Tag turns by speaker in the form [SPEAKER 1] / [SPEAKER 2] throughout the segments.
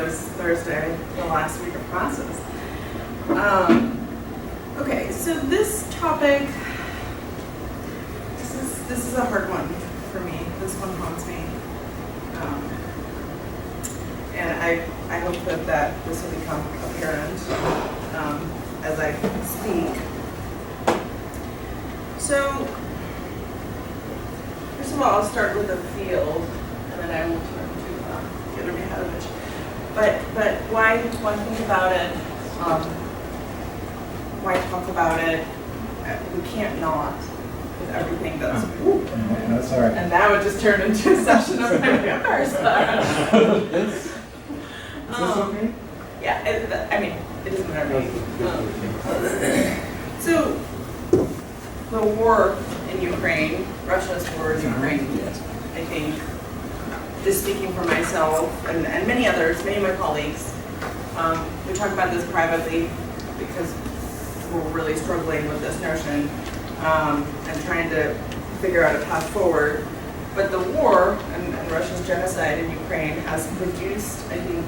[SPEAKER 1] was Thursday, the last week of classes. Okay, so this topic, this is a hard one for me. This one haunts me. And I hope that this will become apparent as I speak. So, first of all, I'll start with the field, and then I will turn to Kadare Mihalovich. But why think about it? Why talk about it? We can't not with everything that's.
[SPEAKER 2] No, sorry.
[SPEAKER 1] And that would just turn into a session of my vampire style.
[SPEAKER 2] Is this okay?
[SPEAKER 1] Yeah, it doesn't matter to me. So, the war in Ukraine, Russia's war in Ukraine,
[SPEAKER 2] Yes.
[SPEAKER 1] I think, just speaking for myself and many others, many of my colleagues, we talk about this privately because we're really struggling with this notion and trying to figure out a path forward. But the war and Russia's genocide in Ukraine has produced, I think,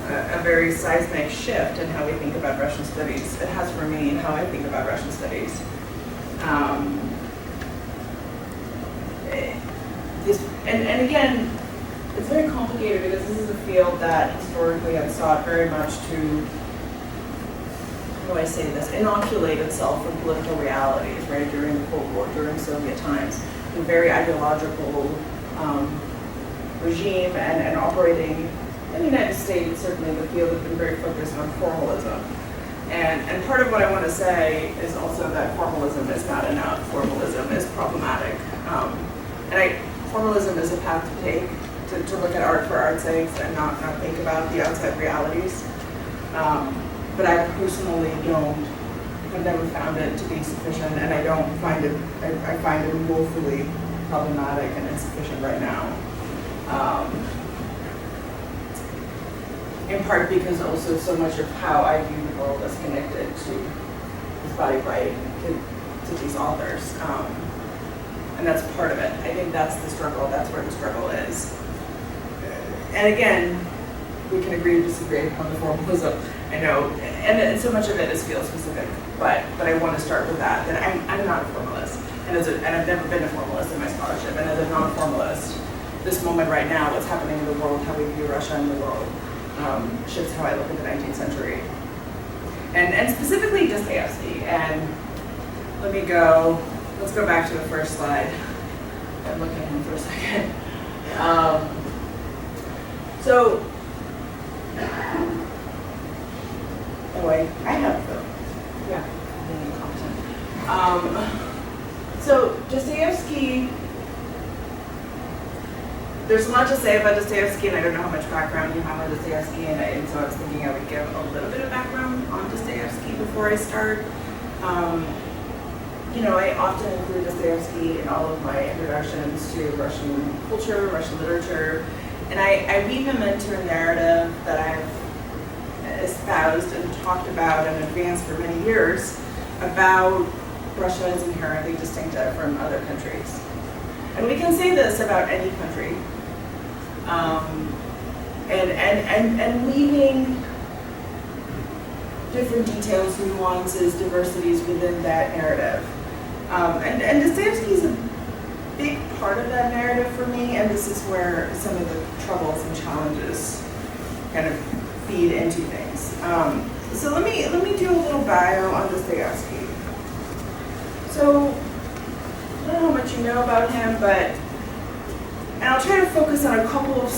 [SPEAKER 1] a very seismic shift in how we think about Russian studies. It has for me how I think about Russian studies. And again, it's very complicated because this is a field that historically had sought very much to, how do I say this, inoculate itself from political realities, right, during the Cold War, during Soviet times, a very ideological regime and operating in the United States. Certainly the field has been very focused on formalism. And part of what I want to say is also that formalism is not enough. Formalism is problematic. Formalism is a path to take, to look at art for art's sake and not think about the outside realities. But I personally have never found it to be sufficient, and I don't find it, I find it woefully problematic and insufficient right now. In part because also so much of how I view the world is connected to this body of writing, to these authors. And that's part of it. I think that's the struggle, that's where the struggle is. And again, we can agree to disagree on the formalism, I know, and so much of it is field specific, but I want to start with that I'm not a formalist, and I've never been a formalist in my scholarship, and as a non-formalist, this moment right now, what's happening in the world, how we view Russia in the world, shifts how I look at the 19th century. And specifically Dostoevsky, and let's go back to the first slide. I'm looking at him for a second. I have them. Yeah, I'm being incompetent. So Dostoevsky, there's a lot to say about Dostoevsky, and I don't know how much background you have on Dostoevsky, and so I was thinking I would give a little bit of background on Dostoevsky before I start. I often include Dostoevsky in all of my introductions to Russian culture, Russian literature, and I weave him into a narrative that I've espoused and talked about and advanced for many years about Russia as inherently distinctive from other countries. And we can say this about any country. And weaving different details, nuances, diversities within that narrative. And Dostoevsky is a big part of that narrative for me, and this is where some of the troubles and challenges kind of feed into things. So let me do a little bio on Dostoevsky. So I don't know how much you know about him, and I'll try to focus on a couple of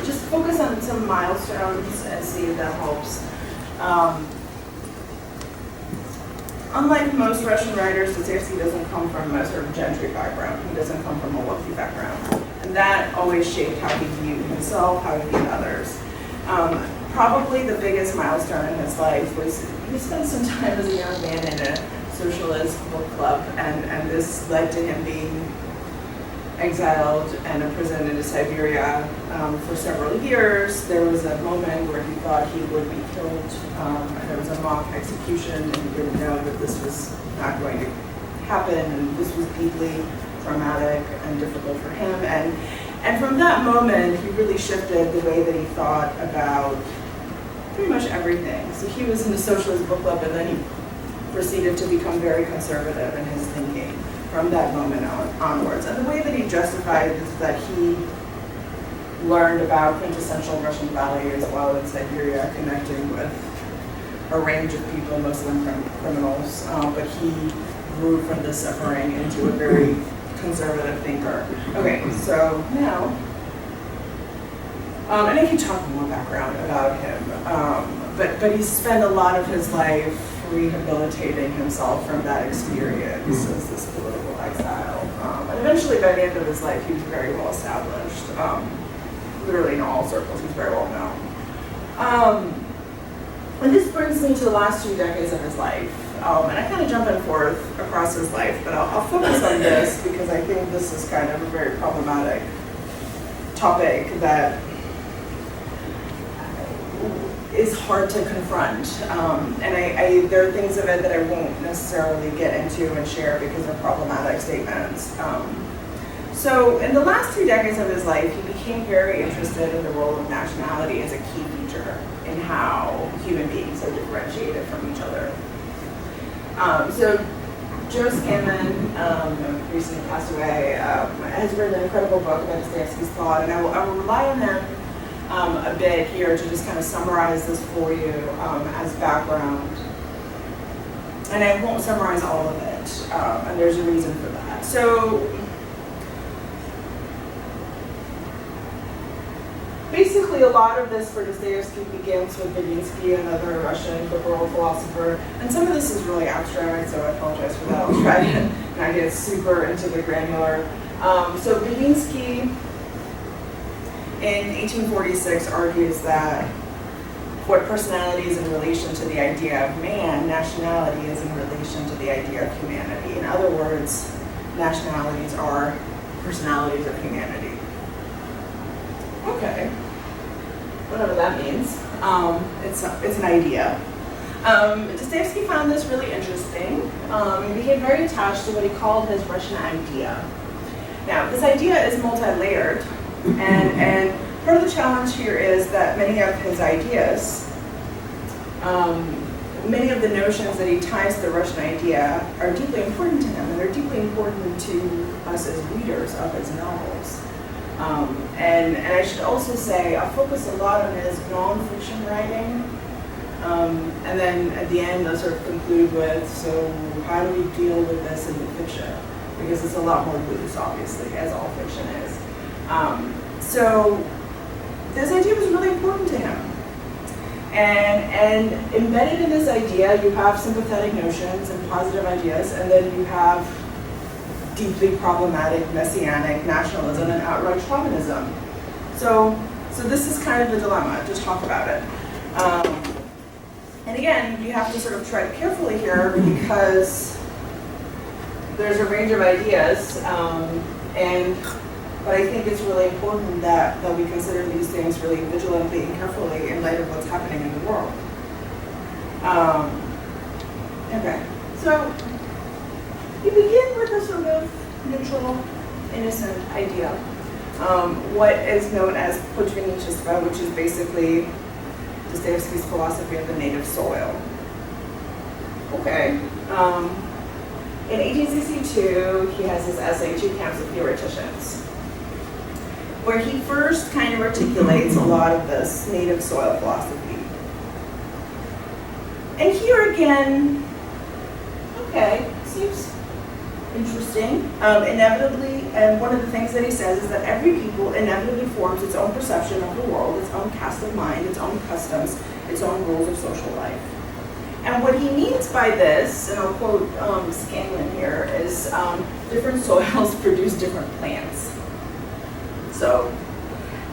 [SPEAKER 1] just focus on some milestones and see if that helps. Unlike most Russian writers, Dostoevsky doesn't come from a sort of gentry background. He doesn't come from a wealthy background. And that always shaped how he viewed himself, how he viewed others. Probably the biggest milestone in his life was he spent some time as a young man in a socialist book club, and this led to him being exiled and imprisoned into Siberia for several years. There was a moment where he thought he would be killed, and there was a mock execution, and he didn't know that this was not going to happen, and this was deeply traumatic and difficult for him. And from that moment, he really shifted the way that he thought about pretty much everything. So he was in the socialist book club, and then he proceeded to become very conservative in his thinking from that moment onwards. And the way that he justified is that he learned about quintessential Russian values while in Siberia, connecting with a range of people, most of them criminals, but he grew from this suffering into a very conservative thinker. Okay, so now, and I can talk more background about him, but he spent a lot of his life rehabilitating himself from that experience as this political exile. And eventually, by the end of his life, he was very well established. Literally in all circles, he's very well known. And this brings me to the last 2 decades of his life. And I kind of jump and forth across his life, but I'll focus on this because I think this is kind of a very problematic topic that is hard to confront. And there are things of it that I won't necessarily get into and share because they're problematic statements. So in the last 2 decades of his life, he became very interested in the role of nationality as a key feature in how human beings are differentiated from each other. So Joe Scanlon, recently passed away, has written an incredible book about Dostoevsky's thought, and I will rely on him a bit here to just kind of summarize this for you as background. And I won't summarize all of it, and there's a reason for that. So basically, a lot of this for Dostoevsky begins with Bedinsky, another Russian liberal philosopher. And some of this is really abstract, so I apologize for that. I'll try to not get super into the granular. So Bedinsky, in 1846, argues that what personality is in relation to the idea of man, nationality is in relation to the idea of humanity. In other words, nationalities are personalities of humanity. Okay, whatever that means. It's an idea. Dostoevsky found this really interesting. He became very attached to what he called his Russian idea. Now, this idea is multi-layered, and part of the challenge here is that many of his ideas, many of the notions that he ties to the Russian idea are deeply important to him, and they're deeply important to us as readers of his novels. And I should also say, I'll focus a lot on his non-fiction writing, and then at the end I'll sort of conclude with, so how do we deal with this in the fiction? Because it's a lot more loose, obviously, as all fiction is. So this idea was really important to him. And embedded in this idea, you have sympathetic notions and positive ideas, and then you have deeply problematic messianic nationalism and outright chauvinism. So this is kind of the dilemma, to talk about it. And again, you have to sort of tread carefully here because there's a range of ideas, but I think it's really important that we consider these things really vigilantly and carefully in light of what's happening in the world. Okay, so you begin with a sort of neutral, innocent idea. What is known as Pushkin, which is basically Dostoevsky's philosophy of the native soil. Okay. In 1862, he has his essay, Two Camps of Theoreticians, where he first kind of articulates a lot of this native soil philosophy. And here again, okay, seems interesting. Inevitably, and one of the things that he says is that every people inevitably forms its own perception of the world, its own cast of mind, its own customs, its own rules of social life. And what he means by this, and I'll quote Scanlon here, is different soils produce different plants. So,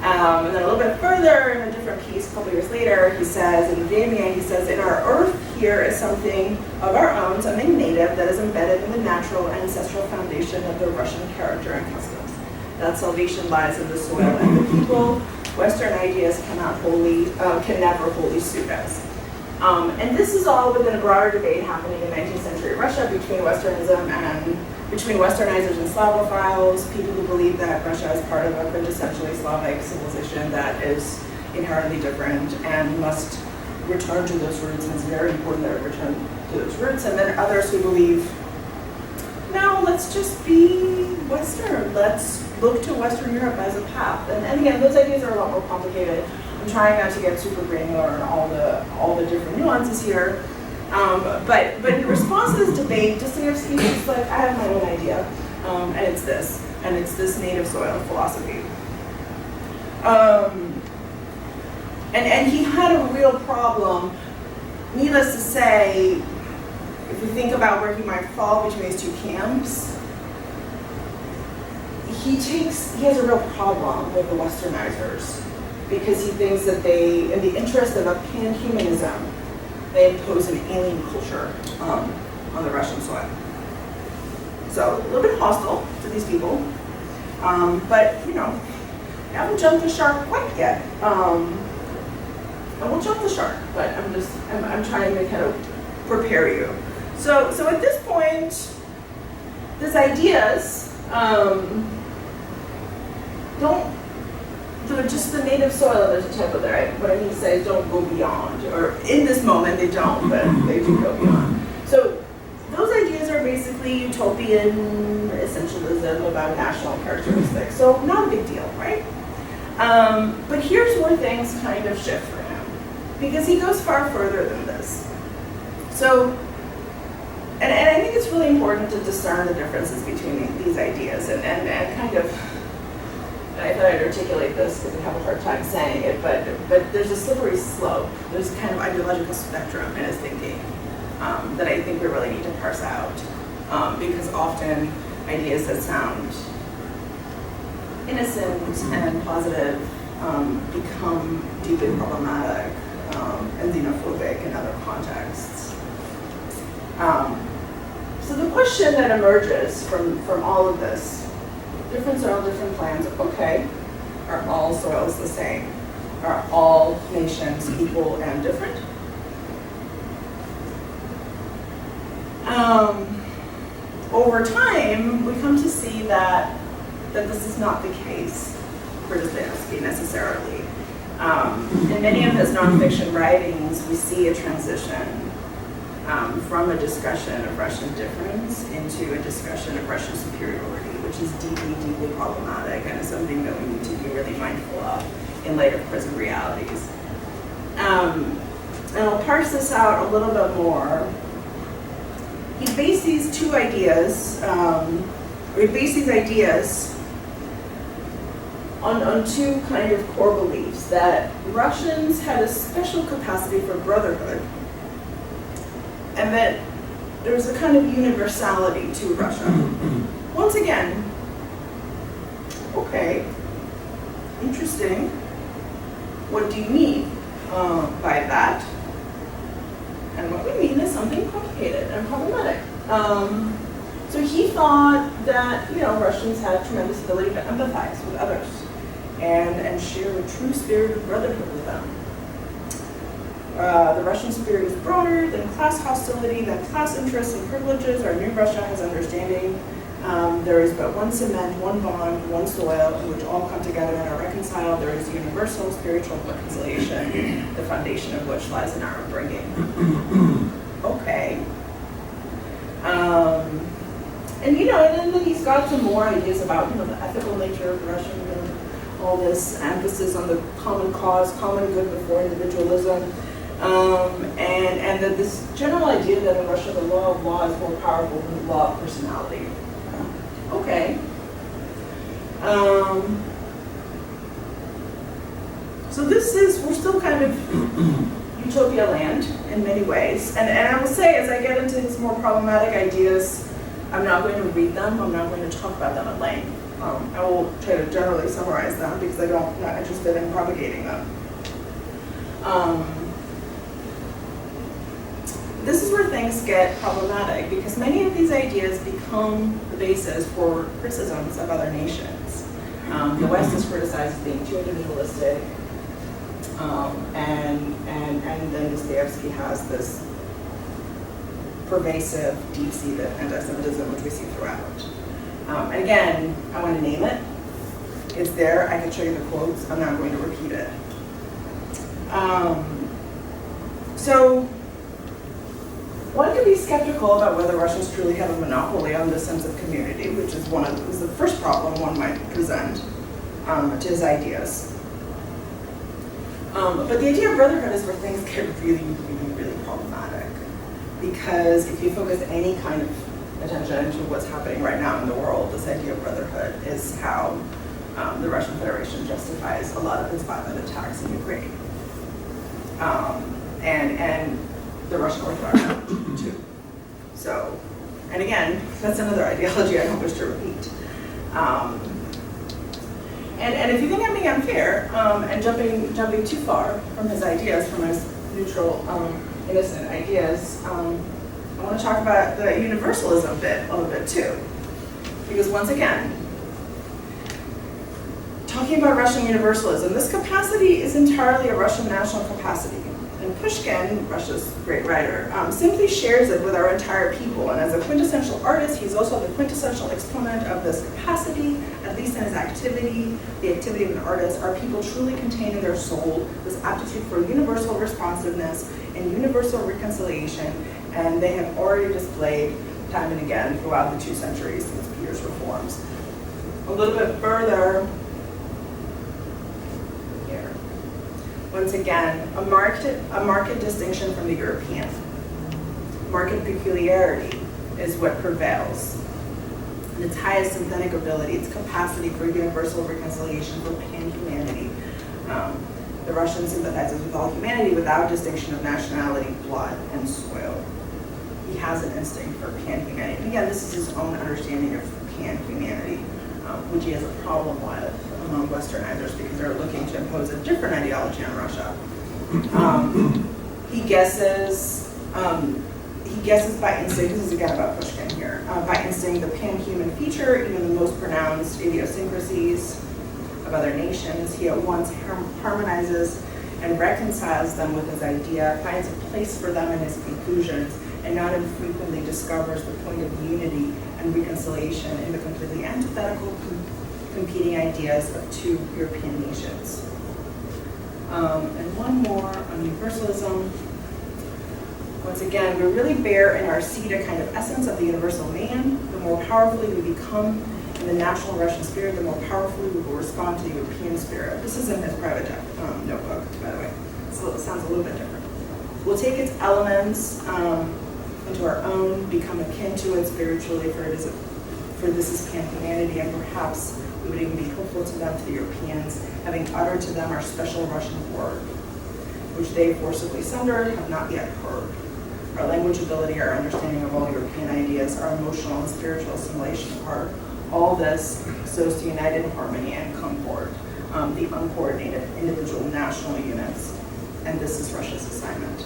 [SPEAKER 1] and then a little bit further in a different piece, a couple years later, he says, in Damien, he says, in our earth here is something of our own, something native that is embedded in the natural ancestral foundation of the Russian character and customs. That salvation lies in the soil and the people. Western ideas can never wholly suit us. And this is all within a broader debate happening in 19th century Russia between Westernism and between Westernizers and Slavophiles, people who believe that Russia is part of a quintessentially Slavic civilization that is inherently different and must return to those roots, and it's very important that it return to those roots. And then others who believe, no, let's just be Western. Let's look to Western Europe as a path. And again, those ideas are a lot more complicated. I'm trying not to get super granular on all the different nuances here. But in response to this debate, Dostoevsky was like, I have my own idea, and it's this native soil philosophy. And he had a real problem. Needless to say, if we think about where he might fall between these two camps, he has a real problem with the Westernizers because he thinks that they, in the interest of a pan-humanism, they impose an alien culture on the Russian soil. So a little bit hostile to these people, but you know, I haven't jumped the shark quite yet. I won't jump the shark, but I'm trying to kind of prepare you. So at this point, these ideas just the native soil, there's a typo there, right? What I mean to say is don't go beyond, or in this moment they don't, but they do go beyond. So those ideas are basically utopian essentialism about national characteristics. So not a big deal, right? But here's where things kind of shift for him, because he goes far further than this. So, and I think it's really important to discern the differences between these ideas and kind of, I thought I'd articulate this because I have a hard time saying it, but there's a slippery slope. There's kind of ideological spectrum in his thinking that I think we really need to parse out, because often ideas that sound innocent and positive become deeply problematic and xenophobic in other contexts. So the question that emerges from all of this, different soil, different plans, okay, are all soils the same? Are all nations equal and different? Over time, we come to see that this is not the case for Dostoevsky necessarily. In many of his nonfiction writings, we see a transition from a discussion of Russian difference into a discussion of Russian superiority, which is deeply, deeply problematic and is something that we need to be really mindful of in light of present realities. And I'll parse this out a little bit more. He based these two ideas, on two kind of core beliefs, that Russians had a special capacity for brotherhood, and that there was a kind of universality to Russia. Once again, okay, interesting. What do you mean by that? And what we mean is something complicated and problematic. So he thought that, Russians had tremendous ability to empathize with others and share a true spirit of brotherhood with them. The Russian spirit is broader than class hostility, than class interests and privileges. Our new Russia has understanding. There is but one cement, one bond, one soil in which all come together and are reconciled. There is universal spiritual reconciliation, the foundation of which lies in our upbringing. Okay. And then he's got some more ideas about, the ethical nature of Russian and all this emphasis on the common cause, common good before individualism. And that this general idea that in Russia the law of law is more powerful than the law of personality. Okay. So we're still kind of utopia land in many ways. And I will say, as I get into his more problematic ideas, I'm not going to read them, I'm not going to talk about them at length. I will try to generally summarize them because I'm not interested in propagating them. This is where things get problematic because many of these ideas become the basis for criticisms of other nations. The West is criticized as being too individualistic, and then Dostoevsky has this pervasive, deep-seated anti-Semitism, which we see throughout. And again, I want to name it. It's there. I can show you the quotes. I'm not going to repeat it. So one could be skeptical about whether Russians truly have a monopoly on this sense of community, which is the first problem one might present to his ideas. But the idea of brotherhood is where things get really, really, really problematic. Because if you focus any kind of attention into what's happening right now in the world, this idea of brotherhood is how the Russian Federation justifies a lot of its violent attacks in Ukraine. And the Russian Orthodox Church, too. So, and again, that's another ideology I don't wish to repeat. And if you think I'm being unfair and jumping too far from his ideas, from his neutral, innocent ideas, I want to talk about the universalism bit a little bit too. Because once again, talking about Russian universalism, this capacity is entirely a Russian national capacity. And Pushkin, Russia's great writer, simply shares it with our entire people. And as a quintessential artist, he's also the quintessential exponent of this capacity, at least in his activity, the activity of an artist. Our people truly contain in their soul this aptitude for universal responsiveness and universal reconciliation, and they have already displayed time and again throughout the 2 centuries since Peter's reforms. A little bit further, once again, a marked distinction from the European. Marked peculiarity is what prevails. And its highest synthetic ability, its capacity for universal reconciliation, for pan-humanity. The Russian sympathizes with all humanity without distinction of nationality, blood, and soil. He has an instinct for pan-humanity. And again, this is his own understanding of pan-humanity, which he has a problem with among Westernizers because they're looking to impose a different ideology on Russia. He guesses by instinct, this is again about Pushkin here, by instinct the pan-human feature, even the most pronounced idiosyncrasies of other nations. He at once harmonizes and reconciles them with his idea, finds a place for them in his conclusions, and not infrequently discovers the point of unity and reconciliation in the completely antithetical competing ideas of 2 European nations. And one more on universalism. Once again, we really bear in our seed a kind of essence of the universal man. The more powerfully we become in the national Russian spirit, the more powerfully we will respond to the European spirit. This is in his private notebook, by the way. So it sounds a little bit different. We'll take its elements into our own, become akin to it spiritually, for this is pan-humanity, and perhaps we would even be helpful to them, to the Europeans, having uttered to them our special Russian word, which they forcibly sundered, have not yet heard. Our language ability, our understanding of all European ideas, our emotional and spiritual assimilation of art, all this so as to unite in harmony and concord the uncoordinated individual national units. And this is Russia's assignment.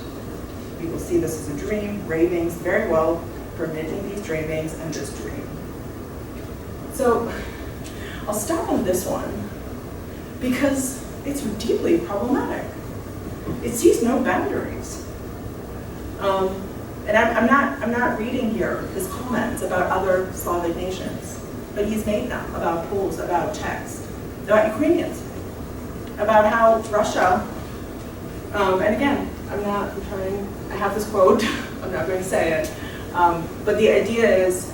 [SPEAKER 1] We will see this as a dream, ravings, very well, permitting these ravings and this dream. So I'll stop on this one because it's deeply problematic. It sees no boundaries. And I'm not reading here his comments about other Slavic nations, but he's made them about Poles, about Czechs, about Ukrainians, about how Russia, and again, I have this quote, I'm not going to say it, but the idea is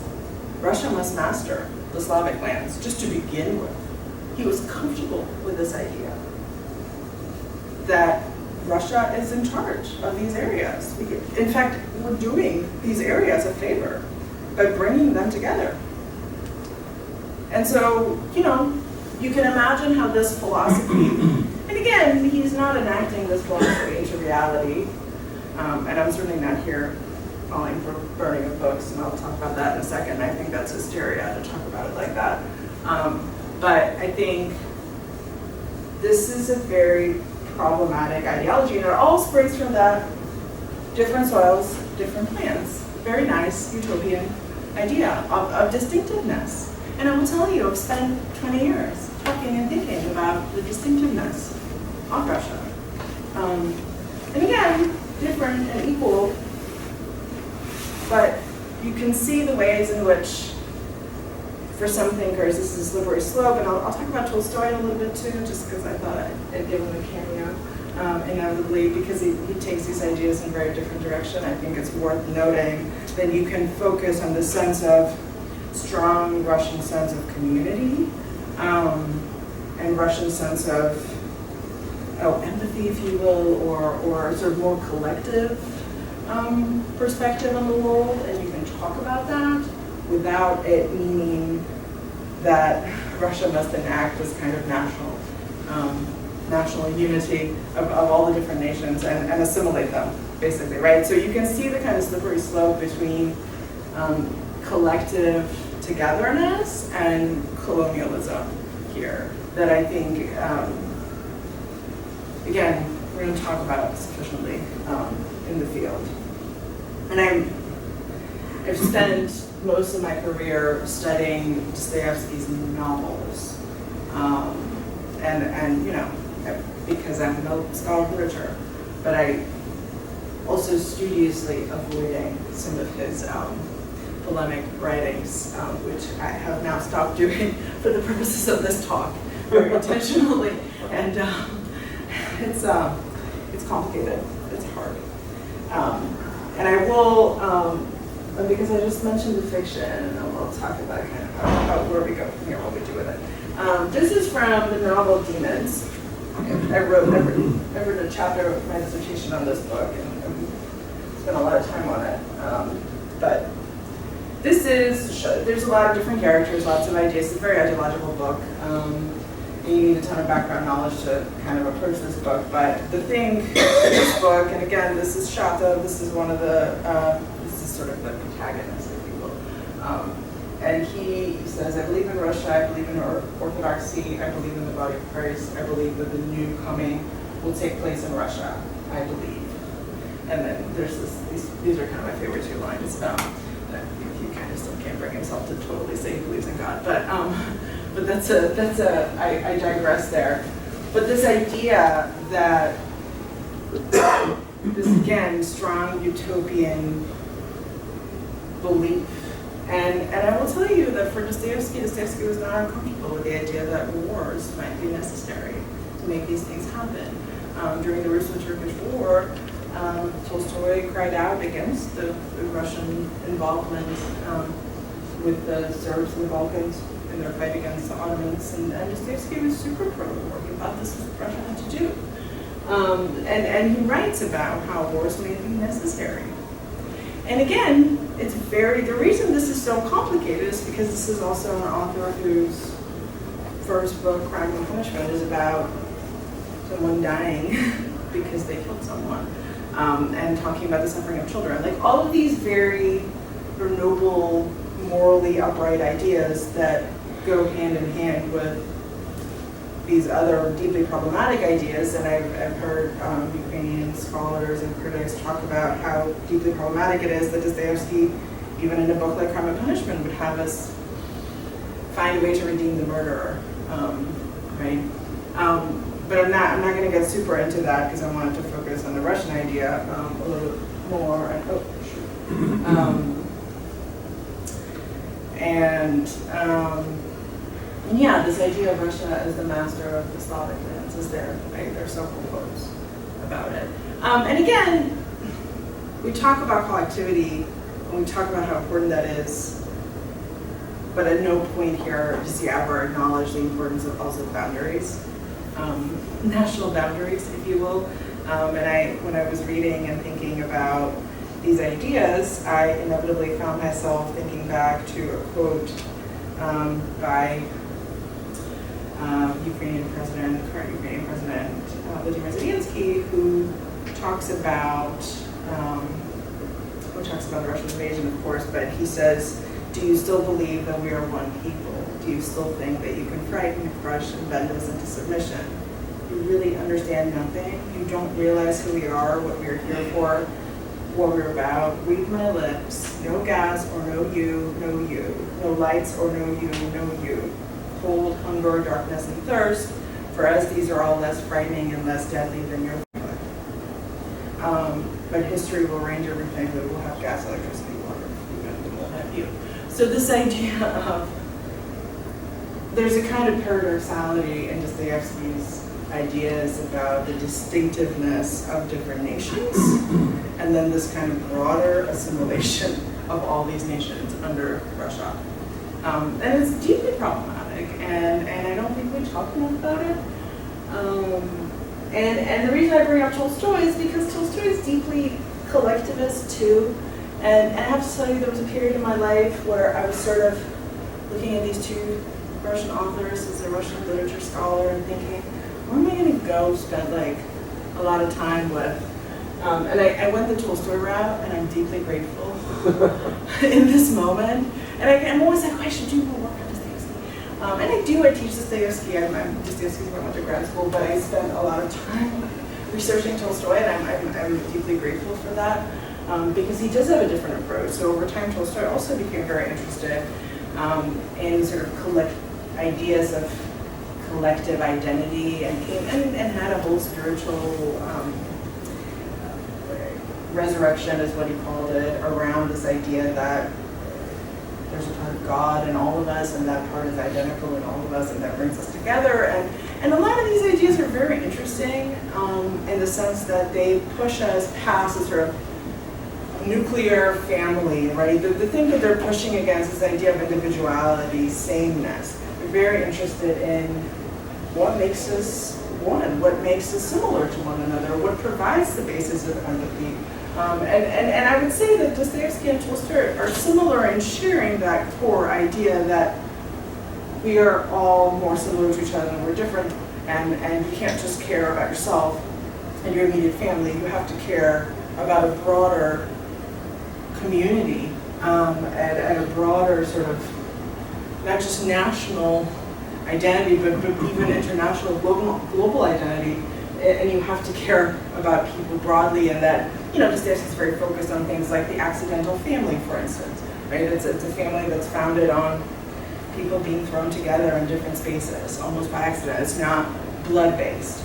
[SPEAKER 1] Russia must master the Slavic lands, just to begin with. He was comfortable with this idea that Russia is in charge of these areas. In fact, we're doing these areas a favor by bringing them together. And so, you can imagine how this philosophy, and again, he's not enacting this philosophy into reality, and I'm certainly not here calling for burning of books, and I'll talk about that in a second. I think that's hysteria to talk about it like that. But I think this is a very problematic ideology, and it all springs from that different soils, different plants. Very nice utopian idea of distinctiveness. And I will tell you, I've spent 20 years talking and thinking about the distinctiveness of Russia. And again, different and equal But you can see the ways in which, for some thinkers, this is a slippery slope, and I'll talk about Tolstoy a little bit too, just because I thought I'd give him a cameo, inevitably, because he takes these ideas in a very different direction. I think it's worth noting that you can focus on the sense of strong Russian sense of community, and Russian sense of empathy, if you will, or sort of more collective perspective on the world, and you can talk about that without it meaning that Russia must enact this kind of national unity of all the different nations and assimilate them, basically, right? So you can see the kind of slippery slope between collective togetherness and colonialism here that I think, again, we're going to talk about sufficiently in the field. And I've spent most of my career studying Dostoevsky's novels, and because I'm no scholar of literature, but I also studiously avoiding some of his polemic writings, which I have now stopped doing for the purposes of this talk very intentionally, and it's complicated, it's hard, and I will. Because I just mentioned the fiction, and I'll talk about kind of how where we go from here, what we do with it. This is from the novel Demons. I wrote a chapter of my dissertation on this book, and spent a lot of time on it. But this is, there's a lot of different characters, lots of ideas. It's a very ideological book. You need a ton of background knowledge to kind of approach this book. But the thing in this book, and again, this is Shata, this is one of the, sort of the protagonist, if you will. And he says, I believe in Russia, I believe in orthodoxy, I believe in the body of Christ, I believe that the new coming will take place in Russia, I believe. And then there's these are kind of my favorite two lines. That he kind of still can't bring himself to totally say he believes in God, but I digress there. But this idea that this, again, strong utopian belief. And I will tell you that for Dostoevsky was not uncomfortable with the idea that wars might be necessary to make these things happen. During the Russo-Turkish War, Tolstoy cried out against the Russian involvement with the Serbs in the Balkans in their fight against the Ottomans. And Dostoevsky was super pro-war. He thought this was what Russia had to do. And he writes about how wars may be necessary. And again, the reason this is so complicated is because this is also an author whose first book, Crime and Punishment, is about someone dying because they killed someone, and talking about the suffering of children. Like all of these very noble, morally upright ideas that go hand in hand with these other deeply problematic ideas, and I've heard Ukrainian scholars and critics talk about how deeply problematic it is that Dostoevsky, even in a book like Crime and Punishment, would have us find a way to redeem the murderer, right? But I'm not going to get super into that because I wanted to focus on the Russian idea a little bit more. Yeah, this idea of Russia as the master of the Slavic lands is there. Right? There are several quotes about it. And again, we talk about collectivity, and we talk about how important that is, but at no point here does he ever acknowledge the importance of also boundaries, national boundaries, if you will. And when I was reading and thinking about these ideas, I inevitably found myself thinking back to a quote by current Ukrainian President Vladimir Zelensky, who talks about the Russian invasion, of course, but he says, do you still believe that we are one people? Do you still think that you can frighten, crush, and bend us into submission? You really understand nothing? You don't realize who we are, what we are here for, what we're about? Read my lips. No gas or no you, no you. No lights or no you, no you. Cold, hunger, darkness, and thirst, for as these are all less frightening and less deadly than your foot. But history will arrange everything, that we'll have gas, electricity, water. view. So this idea of, there's a kind of paradoxality in Dostoevsky's ideas about the distinctiveness of different nations, and then this kind of broader assimilation of all these nations under Russia. And it's deeply problematic, and I don't think we talk enough about it. And the reason I bring up Tolstoy is because Tolstoy is deeply collectivist too. And I have to tell you, there was a period in my life where I was sort of looking at these two Russian authors as a Russian literature scholar and thinking, where am I going to go spend like a lot of time with? And I went the Tolstoy route, and I'm deeply grateful in this moment. And I'm always like, oh, I should do more work on Dostoevsky. And I teach Dostoevsky. I'm Dostoevsky's where I went to grad school, but I spent a lot of time researching Tolstoy, and I'm deeply grateful for that. Because he does have a different approach. So over time, Tolstoy also became very interested in sort of ideas of collective identity, and had a whole spiritual resurrection, is what he called it, around this idea that there's a part of God in all of us, and that part is identical in all of us, and that brings us together. And a lot of these ideas are very interesting in the sense that they push us past a sort of nuclear family, right? The thing that they're pushing against is this idea of individuality, sameness. They're very interested in what makes us one, what makes us similar to one another, what provides the basis of empathy. And I would say that Dostoevsky and Tolstoy are similar in sharing that core idea that we are all more similar to each other than we're different, and you can't just care about yourself and your immediate family. You have to care about a broader community, and a broader sort of, not just national identity, but even international, global identity. And you have to care about people broadly, and that, Dostoevsky is very focused on things like the accidental family, for instance, right? It's a family that's founded on people being thrown together in different spaces, almost by accident. It's not blood-based.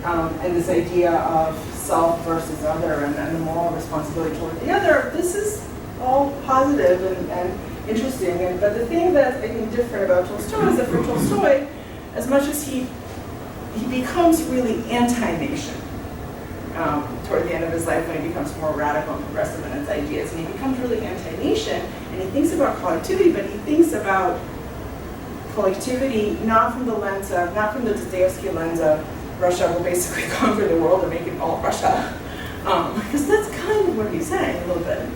[SPEAKER 1] And this idea of self versus other, and the moral responsibility toward the other, this is all positive and interesting. But the thing that's, I think, different about Tolstoy is that for Tolstoy, as much as he becomes really anti-nation toward the end of his life, when he becomes more radical and progressive in his ideas, and he becomes really anti-nation, and he thinks about collectivity, but he thinks about collectivity not from the Dostoevsky lens of Russia will basically conquer the world and make it all Russia. Because that's kind of what he's saying a little bit.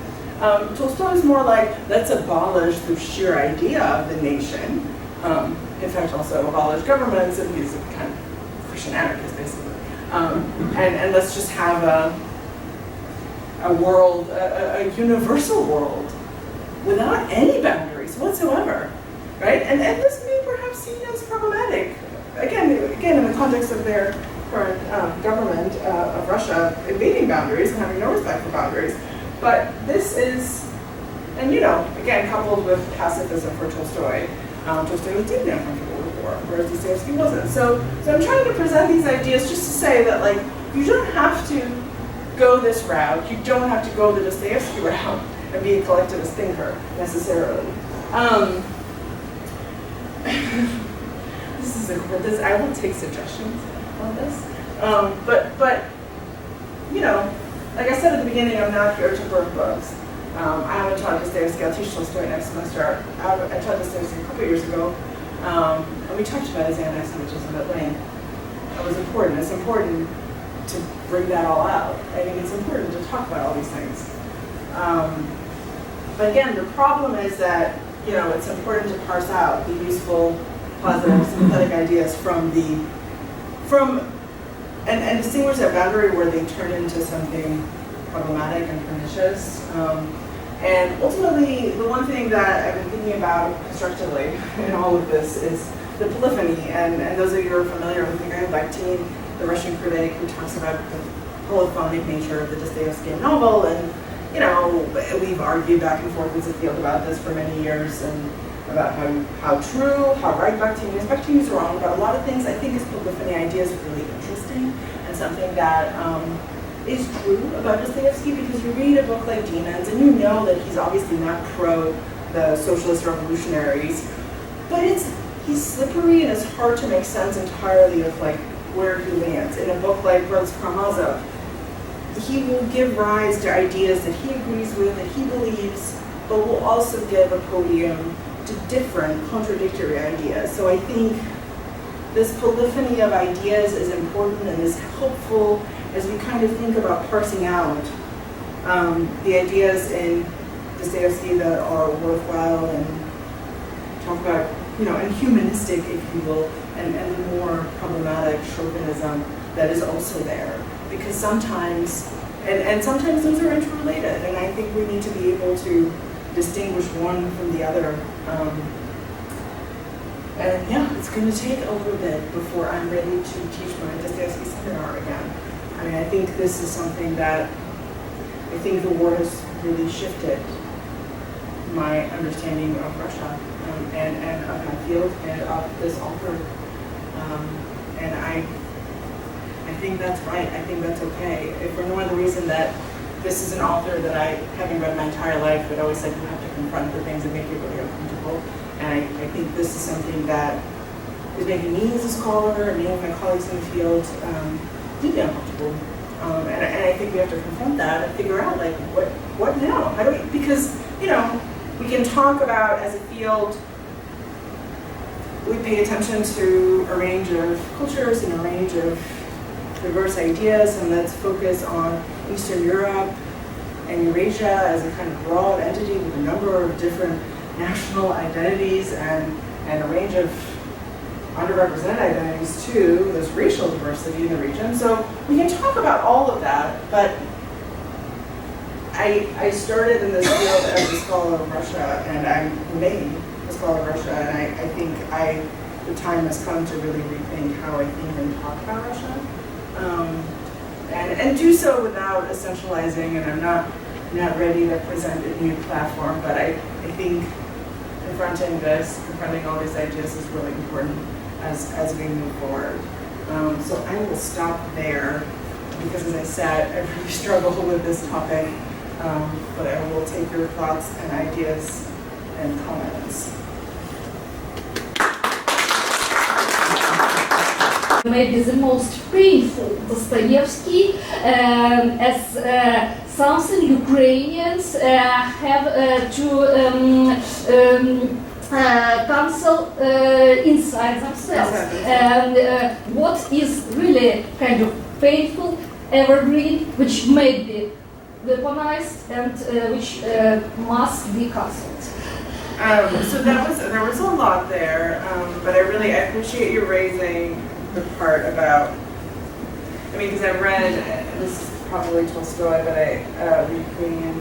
[SPEAKER 1] Tolstoy is more like, let's abolish the sheer idea of the nation. In fact, also abolish governments, and he's a kind of Christian anarchist, basically. And let's just have a world, a universal world, without any boundaries whatsoever, right? And this may perhaps seem as problematic. Again, in the context of their current government of Russia invading boundaries and having no respect for boundaries. But this is, and again, coupled with pacifism for Tolstoy, Tolstoy was deeply uncomfortable with war, whereas Dostoevsky wasn't. So I'm trying to present these ideas just to say that, like, you don't have to go this route. You don't have to go the Dostoevsky route and be a collectivist thinker necessarily. I will take suggestions on this. But like I said at the beginning, I'm not here to burn books. I haven't taught Dostoevsky. I'll teach Tolstoy next semester. I taught Dostoevsky a couple years ago, and we talked about his anti-Semitism at length. That was important. It's important to bring that all out. I think it's important to talk about all these things. But again, the problem is that it's important to parse out the useful, positive, sympathetic ideas and distinguish that boundary where they turn into something problematic and pernicious. And ultimately, the one thing that I've been thinking about constructively in all of this is the Polyphony. And those of you who are familiar with Mikhail Bakhtin, the Russian critic, who talks about the polyphonic nature of the Dostoevsky novel. And we've argued back and forth as a field about this for many years, and about how true, how right Bakhtin is. Bakhtin is wrong about a lot of things. I think his polyphony idea is really interesting and something that is true about Dostoevsky, because you read a book like Demons and you know that he's obviously not pro the socialist revolutionaries. But he's slippery and it's hard to make sense entirely of like where he lands. In a book like Perils, he will give rise to ideas that he agrees with, that he believes, but will also give a podium to different contradictory ideas. So I think this polyphony of ideas is important and is helpful as we kind of think about parsing out the ideas in Dostoevsky that are worthwhile and talk about, and humanistic, if you will, and the more problematic chauvinism that is also there. Because sometimes, and sometimes those are interrelated, and I think we need to be able to distinguish one from the other. And yeah, it's going to take a little bit before I'm ready to teach my Dostoevsky seminar again. I mean, I think this is something that I think the war has really shifted my understanding of Russia and of my field and of this author. And I think that's right. I think that's okay. If for no other reason that this is an author that I, having read my entire life, would always said you have to confront the things that make you really uncomfortable. And I think this is something that is making me as a scholar and many of my colleagues in the field deeply uncomfortable. And I think we have to confront that and figure out, like, what now? How do we, because, we can talk about as a field, we pay attention to a range of cultures and a range of diverse ideas, and let's focus on Eastern Europe and Eurasia as a kind of broad entity with a number of different national identities and a range of underrepresented identities too. There's racial diversity in the region. So we can talk about all of that, but I started in this field as a scholar of Russia, and I remain a scholar of Russia, and I think the time has come to really rethink how I think and talk about Russia. And do so without essentializing, and I'm not ready to present a new platform, but I think confronting all these ideas is really important as we move forward. So I will stop there, because as I said, I really struggle with this topic, but I will take your thoughts and ideas and comments.
[SPEAKER 3] Maybe the most painful Dostoevsky as something Ukrainians have to counsel inside themselves. And what is really kind of painful, evergreen, which may be weaponized and which must be counseled.
[SPEAKER 1] So there was a lot there, but I appreciate you raising the part about, because I've read, this is probably Tolstoy, but the Ukrainian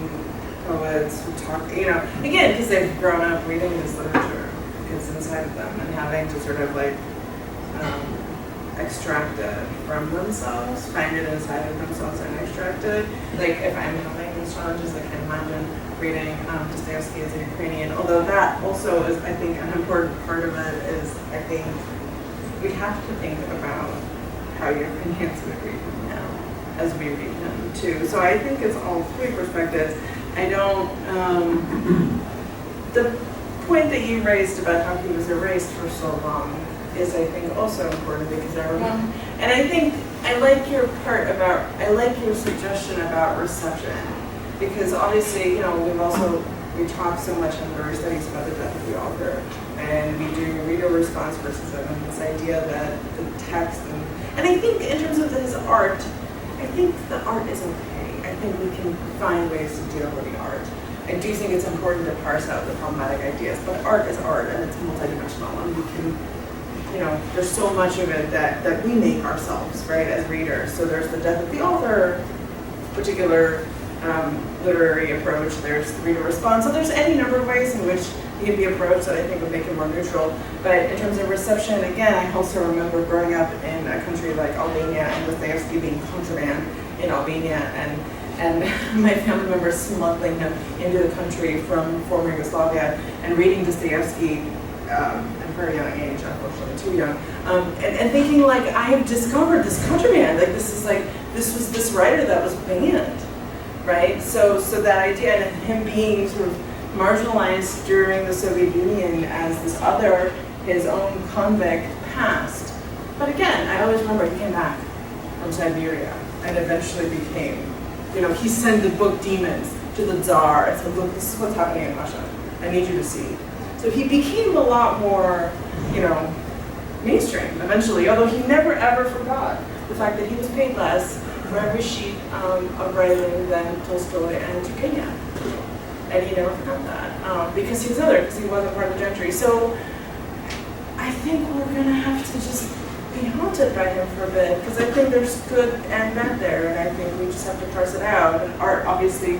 [SPEAKER 1] poets who talk, again, because they've grown up reading this literature, it's inside of them, and having to sort of extract it from themselves, find it inside of themselves and extract it. Like, if I'm having these challenges, I can imagine reading Dostoevsky as a Ukrainian, although that also is, I think, an important part of it is, I think, we have to think about how Ukrainians would read him now, as we read him too. So I think it's all three perspectives. I don't, the point that you raised about how he was erased for so long is, I think, also important, because I remember, and I think I like your suggestion about reception, because obviously, we talk so much in literary studies about the death of the author, and we do reader response versus this idea that the text, and I think in terms of his art, I think the art is okay. I think we can find ways to deal with the art. I do think it's important to parse out the problematic ideas, but art is art, and it's multidimensional, and we can, there's so much of it that we make ourselves, right, as readers. So there's the death of the author, particular literary approach, there's the reader response, so there's any number of ways in which he can be approached that I think would make it more neutral. But in terms of reception, again, I also remember growing up in a country like Albania and Dostoevsky being contraband in Albania, and my family members smuggling him into the country from former Yugoslavia and reading Dostoevsky at a very young age, unfortunately too young, and thinking, like, I have discovered this contraband, this was this writer that was banned, right? So that idea, and him being sort of marginalized during the Soviet Union as this other, his own convict past. But again, I always remember he came back from Siberia and eventually became, he sent the book Demons to the Tsar and said, look, this is what's happening in Russia. I need you to see. So he became a lot more, mainstream eventually, although he never ever forgot the fact that he was paid less for every sheet of writing than Tolstoy and Turgenev. And he never forgot that because he was other, because he wasn't part of the gentry. So I think we're going to have to just be haunted by him for a bit, because I think there's good and bad there, and I think we just have to parse it out. And art obviously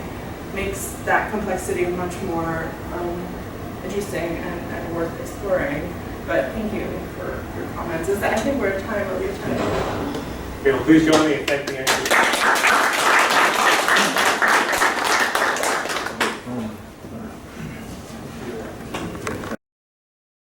[SPEAKER 1] makes that complexity much more interesting and worth exploring. But thank you for your comments. I think we're at time. Are we at time?
[SPEAKER 4] Okay, well, please join me in thanking